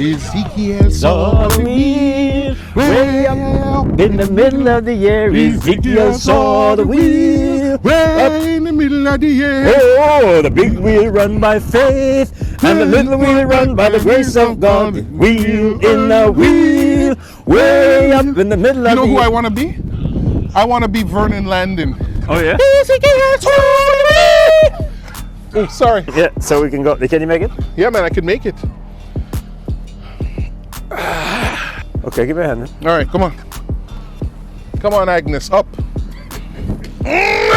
Ezekiel Saw the wheel way up in the middle of the year. Ezekiel saw the wheel way in the middle of the year. Oh, the big wheel run by faith, and the little wheel run by the grace of God. Wheel in the wheel, way up in the middle of the year. You know who I want to be? I want to be Vernon Landon. Oh yeah? Oh, sorry. Yeah, so we can go. Can you make it? Yeah, man, I could make it. Okay, give me a hand. All right, come on. Come on, Agnes, up. Hey,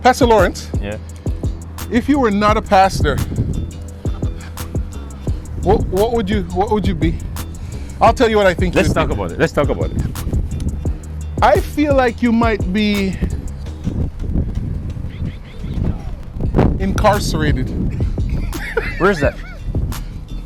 Pastor Lawrence. Yeah. If you were not a pastor, what would you be? I'll tell you what I think. Let's talk about it. Let's talk about it. I feel like you might be incarcerated. Where's that?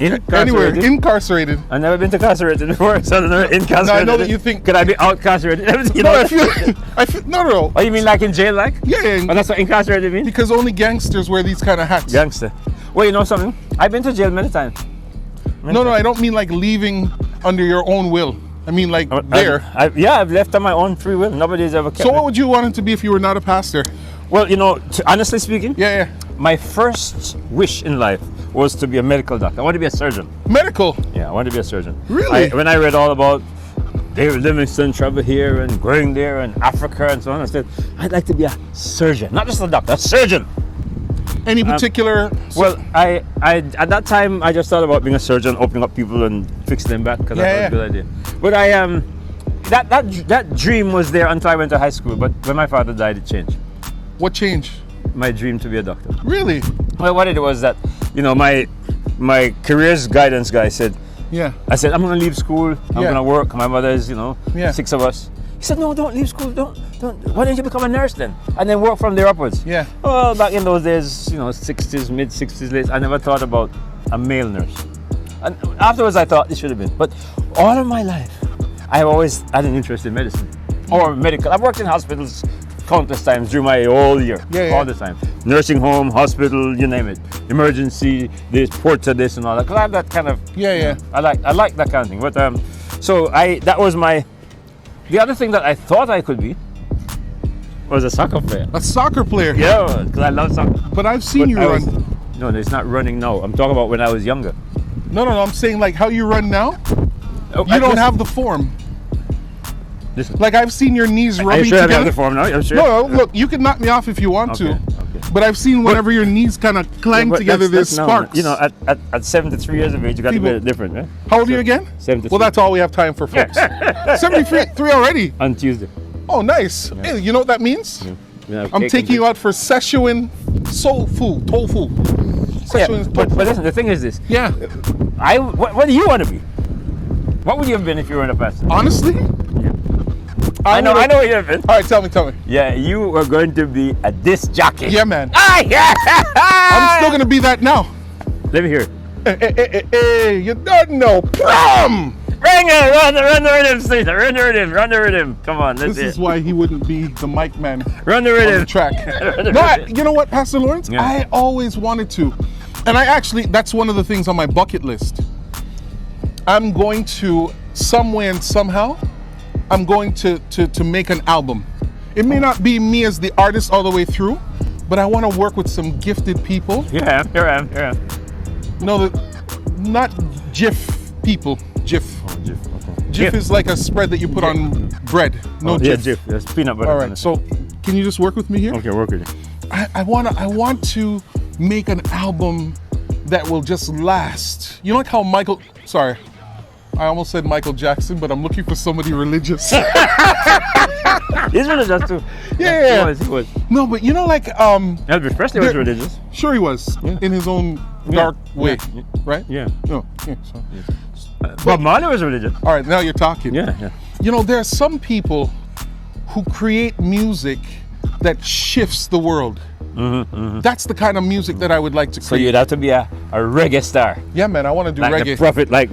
Anywhere, incarcerated. I've never been incarcerated before, so I'm never incarcerated. No, I know that you think. Could I be outcarcerated? No, I feel, no. Oh, you mean like in jail, like? Yeah. Oh, that's what incarcerated means? Because only gangsters wear these kind of hats. Gangster. Well, you know something? I've been to jail many times. No, I don't mean like leaving under your own will. I mean like there. I've left on my own free will. Nobody's ever kept So me. what would you want it to be if you were not a pastor? Well, you know, honestly speaking, Yeah. my first wish in life was to be a medical doctor. I want to be a surgeon. Medical. Yeah, I want to be a surgeon. Really? When I read all about David Livingstone travel here and going there and Africa and so on, I said, I'd like to be a surgeon. Not just a doctor, a surgeon. Any particular? Well, I at that time I just thought about being a surgeon, opening up people and fixing them back because I thought it was a good idea. But that dream was there until I went to high school. But when my father died, it changed. What changed? My dream to be a doctor. Really? Well, what it was that, you know, my careers guidance guy said, Yeah. I said, I'm going to leave school. I'm going to work. My mother is, Yeah. 6 of us. He said, no, don't leave school. Don't. Why don't you become a nurse then? And then work from there upwards. Yeah. Well, back in those days, 60s, mid-60s, late, I never thought about a male nurse. And afterwards, I thought it should have been. But all of my life, I've always had an interest in medicine or medical. I've worked in hospitals countless times during my whole year, all the time. Nursing home, hospital, you name it. Emergency, this, porter, this, and all that. Cause I have that kind of. Yeah. I like that kind of thing. But so that was my. The other thing that I thought I could be was a soccer player. A soccer player. Yeah, because I love soccer. But I've seen you run. No, it's not running now. I'm talking about when I was younger. No. I'm saying like how you run now. You don't have the form. Listen. Like I've seen your knees rubbing Are you sure together. I have the form now? I'm sure. No, look, you can knock me off if you want to. Okay. But I've seen whenever your knees kind of clang together, there's sparks. You know, at 73 years of age, you got to be different, right? How old are you again? 73. Well, that's all we have time for, folks. 73 already. On Tuesday. Oh, nice. Yeah. Hey, you know what that means? Yeah. I'm taking you out for Szechuan soul food, tofu. Szechuan tofu. But listen, the thing is this. Yeah. What do you want to be? What would you have been if you were in a pastor? Honestly? Yeah. I know what you have been. All right, tell me. Yeah, you were going to be a disc jockey. Yeah, man. Yeah. I'm still going to be that now. Let me hear it. Hey, you don't know. Prom! Run the rhythm, Steve. Run the rhythm. Come on, let's This is why he wouldn't be the mic man. Run the rhythm. On the track. You know what, Pastor Lawrence? Yeah. I always wanted to. And that's one of the things on my bucket list. I'm going to, some way and somehow, I'm going to make an album. It may not be me as the artist all the way through, but I want to work with some gifted people. Here I am. No, not GIF people. GIF. Oh, GIF. Okay. GIF is like a spread that you put on bread. No GIF. Yeah, GIF. That's peanut butter. All right. So, can you just work with me here? Okay, work with you. I want to make an album that will just last. You know, like how Sorry. I almost said Michael Jackson, but I'm looking for somebody religious. He's religious too. Yeah. He was. No, but you know, like Elvis Presley was religious. Sure, he was in his own dark way, right? Yeah. No. Yeah. Bob Marley was religious. All right, now you're talking. Yeah. You know, there are some people who create music that shifts the world. That's the kind of music that I would like to create. So you'd have to be a reggae star. Yeah, man, I want to do like reggae. The prophet, like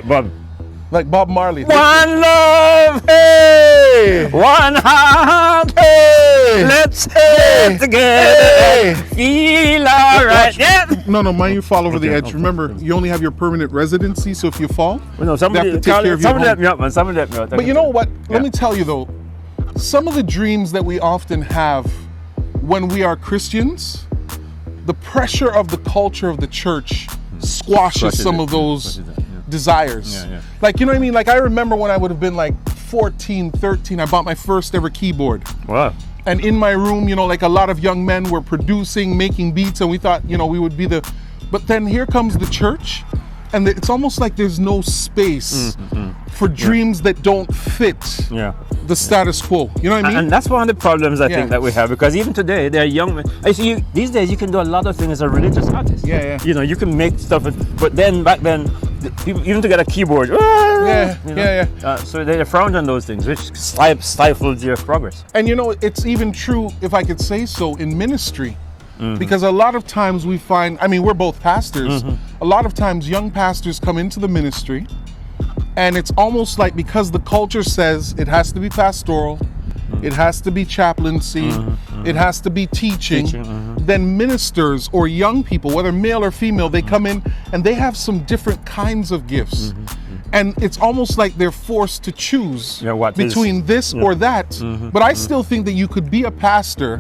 Bob. Like Bob Marley. One love, hey! One heart, hey! Let's stay together, feel alright. Yeah. No, mind you fall over the edge. Remember, you only have your permanent residency, so if you fall, Well, no, somebody they have to take care of you. somebody let me up, man. Somebody let me up. But you know what? Let me tell you though, some of the dreams that we often have when we are Christians, the pressure of the culture of the church squashes some of those desires. Yeah. Like, you know what I mean? Like, I remember when I would have been like 14, 13, I bought my first ever keyboard. Wow. And in my room, you know, like a lot of young men were producing, making beats, and we thought, you know, we would be the... But then here comes the church, and it's almost like there's no space for dreams that don't fit the status quo. You know what I mean? And that's one of the problems I think that we have, because even today, there are young men. I see these days you can do a lot of things as a religious artist. Yeah. You know, you can make stuff, but then back then, people, even to get a keyboard. So they frowned on those things, which stifled your progress. And you know, it's even true, if I could say so, in ministry. Because a lot of times we find, I mean, we're both pastors. A lot of times young pastors come into the ministry, and it's almost like, because the culture says it has to be pastoral, it has to be chaplaincy, it has to be teaching, then ministers or young people, whether male or female, they come in and they have some different kinds of gifts. And it's almost like they're forced to choose between this or that. But I still think that you could be a pastor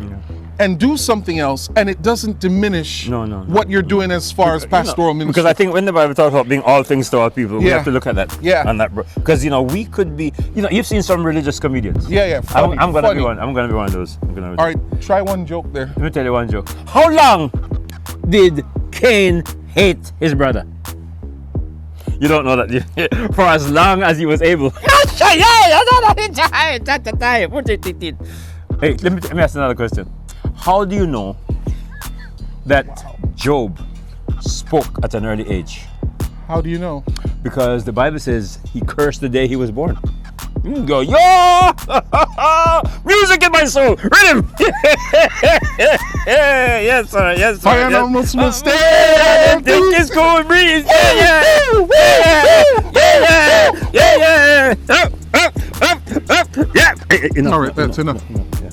and do something else, and it doesn't diminish what you're doing as far as pastoral ministry. Because I think when the Bible talks about being all things to all people, we have to look at that. Because, you know, we could be, you know, you've seen some religious comedians. Funny, I'm gonna be one. I'm gonna be one of those. All right, try one joke there. Let me tell you one joke. How long did Cain hate his brother? You don't know that. For as long as he was able. Hey, let me ask another question. How do you know that Job spoke at an early age? How do you know? Because the Bible says he cursed the day he was born. You can go, yo! Music in my soul! Rhythm! Yes, sir. Yes, sir. Fire almost will stay. Think it's cool breeze. Yeah. All right, that's enough.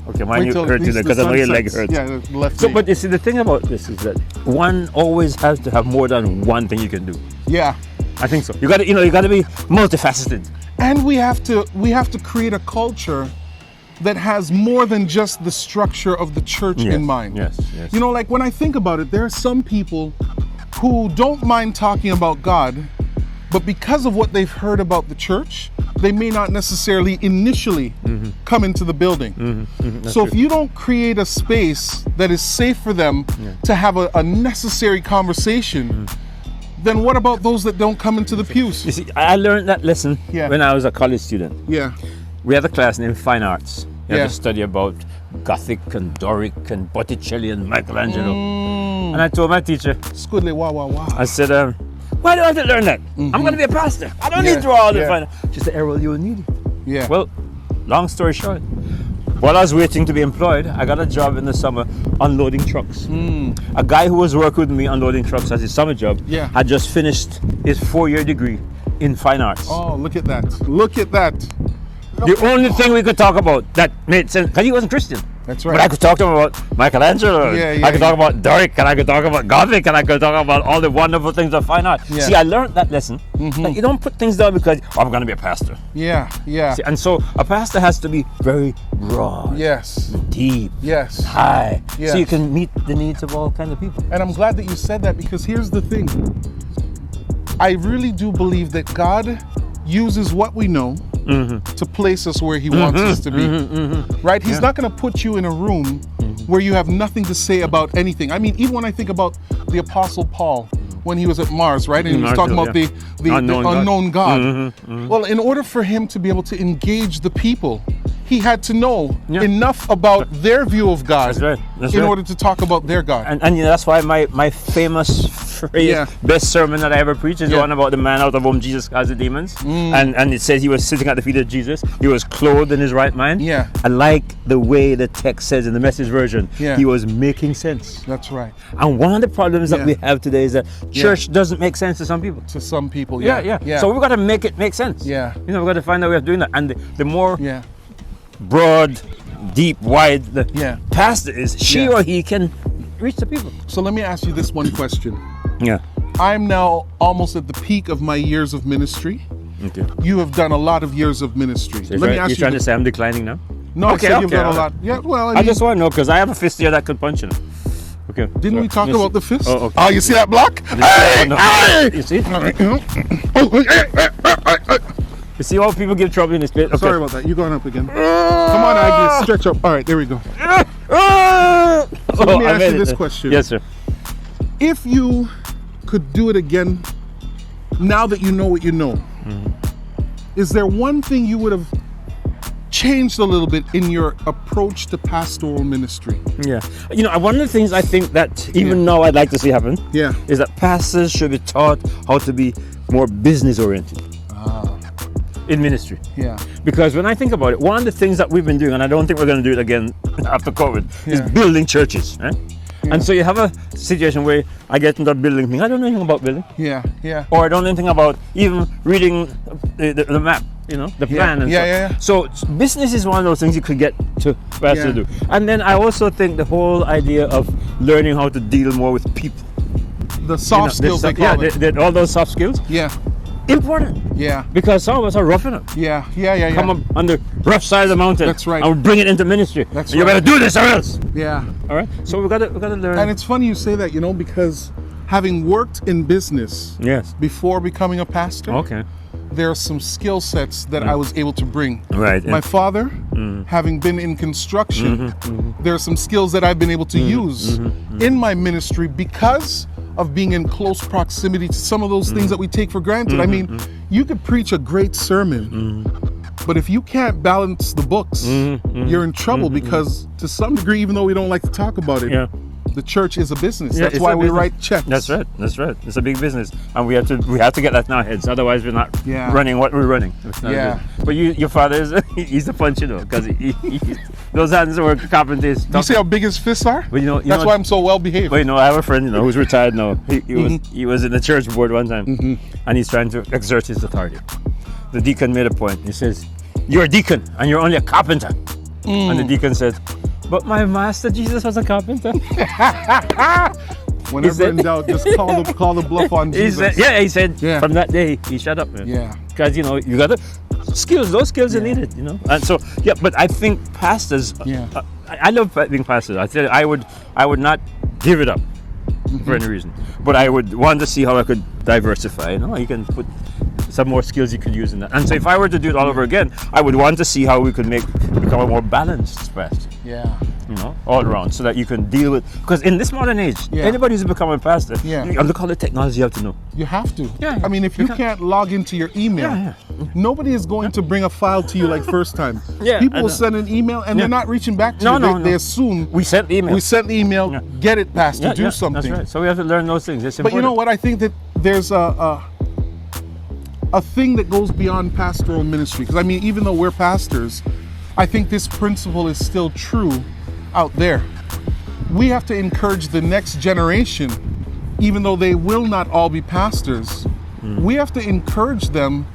Okay, mine hurt you because I know your leg hurts. Yeah, left. So, but you see, the thing about this is that one always has to have more than one thing you can do. Yeah, I think so. You got to be multifaceted. And we have to create a culture that has more than just the structure of the church in mind. Yes. You know, like when I think about it, there are some people who don't mind talking about God, but because of what they've heard about the church, they may not necessarily initially come into the building. So if you don't create a space that is safe for them to have a necessary conversation, then what about those that don't come into the pews? You see, I learned that lesson when I was a college student. We had a class in fine arts. You had to study about Gothic and Doric and Botticelli and Michelangelo. And I told my teacher, Scoodly, wow. I said, why do I have to learn that? I'm going to be a pastor. I don't need to do all the fine. She said, well, you will need it. Well, long story short, while I was waiting to be employed, I got a job in the summer unloading trucks. A guy who was working with me unloading trucks as his summer job had just finished his 4-year degree in fine arts. Oh, look at that. Look at that. The only thing we could talk about that made sense, because he wasn't Christian. That's right. But I could talk to him about Michelangelo, I could talk about Doric, and I could talk about Gothic, and I could talk about all the wonderful things of fine art. See, I learned that lesson. That you don't put things down because, I'm going to be a pastor. See, and so a pastor has to be very broad. Deep. High. So you can meet the needs of all kinds of people. And I'm glad that you said that, because here's the thing. I really do believe that God uses what we know to place us where he wants us to be. Right? He's not going to put you in a room where you have nothing to say about anything. I mean, even when I think about the Apostle Paul, when he was at Mars, right? And he was talking about the unknown God. Well, in order for him to be able to engage the people, he had to know Yeah. enough about their view of God That's right. That's in right. order to talk about their God. And you know, that's why my famous phrase, Yeah. best sermon that I ever preached is the Yeah. one about the man out of whom Jesus cast the demons. And it says he was sitting at the feet of Jesus. He was clothed in his right mind. Yeah. I like the way the text says in the Message version, Yeah. he was making sense. That's right. And one of the problems that Yeah. we have today is that church doesn't make sense to some people. To some people, Yeah. So we've got to make it make sense. Yeah. You know, we've got to find a way of doing that. And the more yeah. broad, deep, wide the Yeah. pastor is, she Yeah. or he can reach the people. So let me ask you this one question. Yeah. I'm now almost at the peak of my years of ministry. Okay. You have done a lot of years of ministry. So Let me ask you're you. trying to say I'm declining now? No, Okay, I said you've okay, done a all lot. right. Yeah, well, I I mean, just want to know because I have a fist here that could punch you. Okay. didn't we talk about the fist? Oh, okay. Oh, you see that block? Oh, Hey, no. hey! You see? Oh, hey. You see how people give trouble in this place? Okay. Sorry about that. You going up again? Come on, Agnes. Stretch up. All right, there we go. So let me I ask made you it. this question. Yes, sir. If you could do it again, now that you know what you know, is there one thing you would have changed a little bit in your approach to pastoral ministry? Yeah. You know, one of the things I think that even now I'd like to see happen Yeah. is that pastors should be taught how to be more business oriented in ministry. Yeah. Because when I think about it, one of the things that we've been doing, and I don't think we're going to do it again after COVID, is Yeah. building churches. Right? And so you have a situation where I get into a building thing. I don't know anything about building. Yeah. Yeah. Or I don't know anything about even reading the map, you know, the plan and Yeah, stuff. So business is one of those things you could get to pastor Yeah. to do. And then I also think the whole idea of learning how to deal more with people. The soft skills they call it. all those soft skills, Yeah. important. Yeah. Because some of us are rough enough. Yeah. Yeah. Come up on the rough side of the mountain. That's right. And we bring it into ministry. That's And you right. better do this or else. Yeah. All right. So we got to learn. And it's funny you say that, you know, because having worked in business yes. before becoming a pastor, Okay. there are some skill sets that I was able to bring. Right. My father, having been in construction, there are some skills that I've been able to use in my ministry because of being in close proximity to some of those things that we take for granted. I mean, you could preach a great sermon, but if you can't balance the books, you're in trouble because to some degree, even though we don't like to talk about it, Yeah. the church is a business. Yeah, That's it's why a we business. write checks. That's right. That's right. It's a big business, and we have to get that in our heads. Otherwise, we're not Yeah. running what we're running. It's not Yeah. good. But your father is he's a punch, you know, because those hands were carpenters. You see how big his fists are? But you know That's why I'm so well behaved. But you know, I have a friend, you know, who's retired now. He was in the church board one time, and he's trying to exert his authority. The deacon made a point. He says, "You're a deacon, and you're only a carpenter." And the deacon said, "But my master Jesus was a carpenter." Whenever said- in doubt, just call the bluff on He Jesus. said, he said, Yeah. from that day, he shut up, man. Yeah. Because, you know, you got to, those skills are needed, you know. And so, yeah, but I think pastors, Yeah. I love being pastors. I said I would not give it up for any reason. But I would want to see how I could diversify, you know. You can put some more skills you could use in that. And so if I were to do it all over again, I would want to see how we could become a more balanced pastor. Yeah. You know, all around, so that you can deal with. Because in this modern age, Yeah. anybody who's becoming a pastor, Yeah. look how the technology you have to know. You have to. Yeah, I mean, if you can't log into your email, nobody is going to bring a file to you like first time. Yeah, People I will know. send an email and they're not reaching back to No, you. no, They no. assume We sent the email. we sent the email, get it, Pastor, do something. That's right. So we have to learn those things. It's But important. you know what? I think that there's a thing that goes beyond pastoral ministry. Because I mean, even though we're pastors, I think this principle is still true out there. We have to encourage the next generation, even though they will not all be pastors. We have to encourage them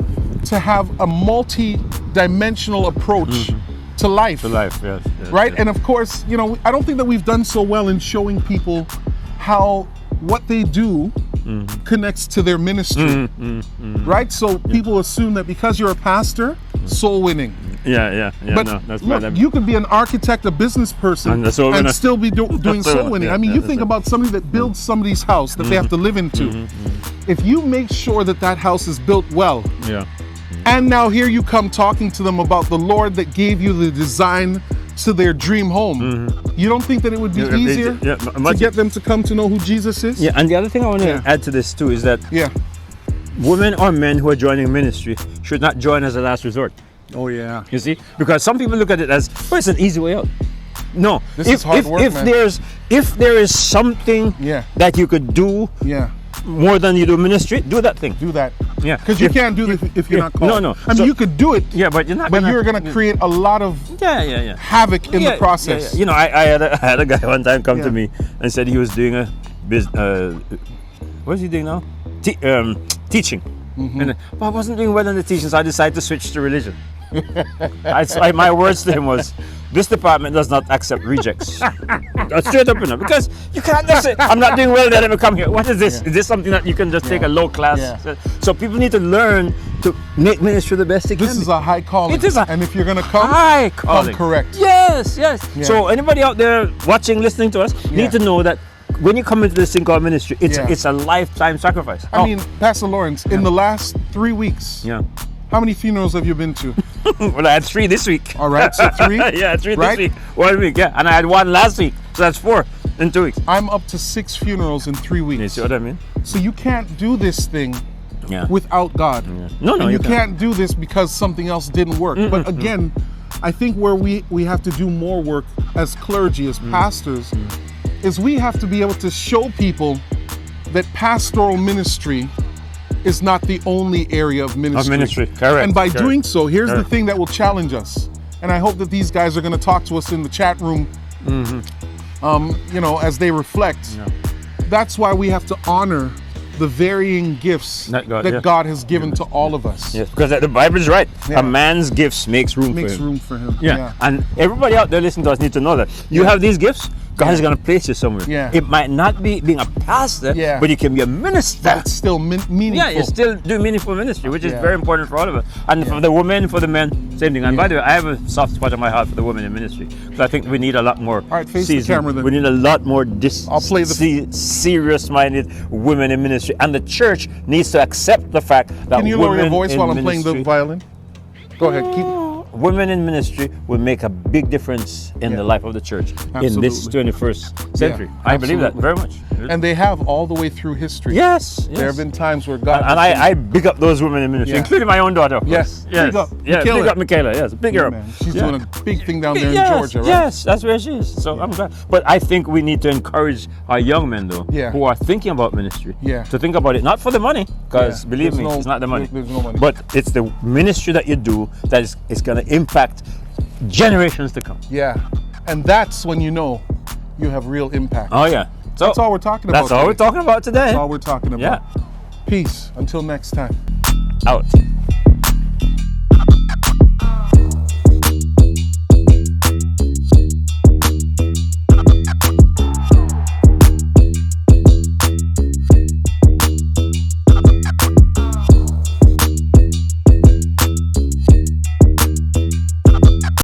to have a multi-dimensional approach to life. To life, yes. Right? Yes. And of course, you know, I don't think that we've done so well in showing people how what they do connects to their ministry. Right? So people assume that because you're a pastor, soul winning. Yeah. But no, that's look, right. you could be an architect, a business person, And the soul winner. still be doing soul soul winner, winning. yeah, I mean, yeah, you that's think right. about somebody that builds somebody's house that they have to live into. If you make sure that that house is built well, Yeah. and now here you come talking to them about the Lord that gave you the design to their dream home, you don't think that it would be easier to get them to come to know who Jesus is? Yeah, and the other thing I want to Yeah. add to this too is that Yeah. women or men who are joining ministry should not join as a last resort. Oh yeah. You see, because some people look at it as, well, it's an easy way out. No, This is hard work, if man. if there is something Yeah. that you could do Yeah. more than you do ministry, do that thing. Do that. Yeah, Because you can't do this if you're yeah, not called. no. I mean, So- you could do it. Yeah, but you're not. But gonna, you're gonna create a lot of Yeah. havoc in the process. Yeah. You know, I had a guy one time come Yeah. to me and said he was doing a what is he doing now? Teaching. Mm-hmm. And, but I wasn't doing well in the teaching, so I decided to switch to religion. My words to him was, "This department does not accept rejects." That's straight up, because you can't just say, "I'm not doing well, let me come here." What is this? Is this something that you can just take a low class? Yeah. So people need to learn to make ministry the best they can. This is a high calling. It is a and if you're gonna come, high calling. correct. Yes. Yeah. So anybody out there watching, listening to us, Yeah. need to know that when you come into this thing called ministry, Yeah. it's a lifetime sacrifice. I mean, Pastor Lawrence, in the last 3 weeks, Yeah. how many funerals have you been to? Well, I had 3 this week. All right, so 3. Yeah, 3 right? this week. 1 week, yeah. And I had 1 last week. So that's 4 in 2 weeks. I'm up to 6 funerals in 3 You weeks. see what I mean? So you can't do this thing Yeah. without God. No, And you can't. can't do this because something else didn't work. But again, I think where we have to do more work as clergy, as pastors, is we have to be able to show people that pastoral ministry is not the only area of ministry. Correct. And by correct. doing so, here's the Correct. thing that will challenge us. And I hope that these guys are going to talk to us in the chat room, as they reflect. Yeah. That's why we have to honor the varying gifts That God- that yeah. God has given to all of us. Yes, because the Bible is right. Yeah. A man's gifts makes room Makes for him. room for him. Yeah. And everybody out there listening to us need to know that you have these gifts, God is going to place you somewhere. Yeah. It might not be being a pastor, Yeah. but you can be a minister. That's still meaningful. Yeah, you still do meaningful ministry, which is Yeah. very important for all of us. And for the women, for the men, same thing. And by the way, I have a soft spot in my heart for the women in ministry. Because I think we need a lot more. All right, face the camera then. We need a lot more I'll play the- serious-minded women in ministry. And the church needs to accept the fact that Can you lower your women voice in while I'm playing the ministry- violin? Go ahead. Keep. Women in ministry will make a big difference in the life of the church in this Absolutely. 21st century. I believe that very much. And they have all the way through history. Yes. There have been times where God. And I big up those women in ministry, Yeah. including my own daughter. Of Yes. course. Yes. Big up Yeah. Michaela. Big up Michaela. Yes. Big her up. Man, she's Yeah. doing a big thing down there Yes, in Georgia, right? Yes, that's where she is. So I'm glad. But I think we need to encourage our young men, though, Yeah. who are thinking about ministry, Yeah. to think about it not for the money, because Yeah. believe There's me, no- it's not the money. there's no money. But it's the ministry that you do that is going to impact generations to come. Yeah. And that's when you know you have real impact. Oh yeah. So That's all we're talking about. That's all we're today. talking about today. That's all we're talking about. Yeah. Peace. Until next time. Out.